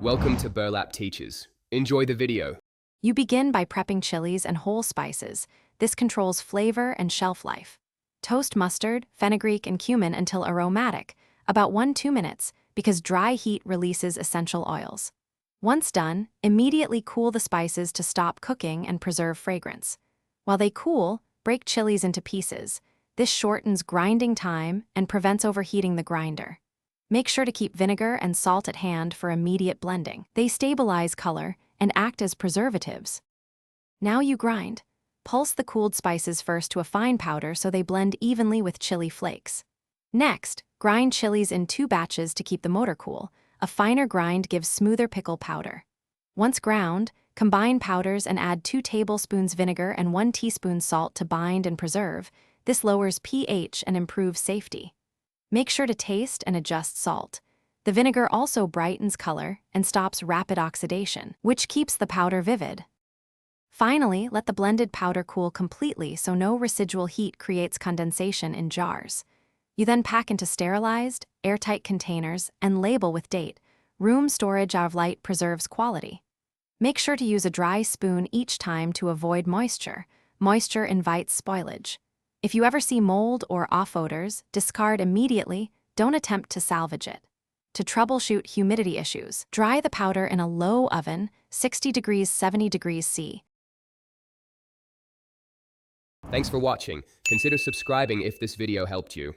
Welcome to Burlap Teachers. Enjoy the video. You begin by prepping chilies and whole spices. This controls flavor and shelf life. Toast mustard, fenugreek, and cumin until aromatic, about 1–2 minutes, because dry heat releases essential oils. Once done, immediately cool the spices to stop cooking and preserve fragrance. While they cool, break chilies into pieces. This shortens grinding time and prevents overheating the grinder. Make sure to keep vinegar and salt at hand for immediate blending. They stabilize color and act as preservatives. Now you grind. Pulse the cooled spices first to a fine powder so they blend evenly with chili flakes. Next, grind chilies in 2 batches to keep the motor cool. A finer grind gives smoother pickle powder. Once ground, combine powders and add 2 tablespoons vinegar and 1 teaspoon salt to bind and preserve. This lowers pH and improves safety. Make sure to taste and adjust salt. The vinegar also brightens color and stops rapid oxidation, which keeps the powder vivid. Finally, let the blended powder cool completely so no residual heat creates condensation in jars. You then pack into sterilized, airtight containers and label with date. Room storage out of light preserves quality. Make sure to use a dry spoon each time to avoid moisture. Moisture invites spoilage. If you ever see mold or off odors, discard immediately. Don't attempt to salvage it. To troubleshoot humidity issues, dry the powder in a low oven, 60 degrees 70 degrees C. Thanks for watching. Consider subscribing if this video helped you.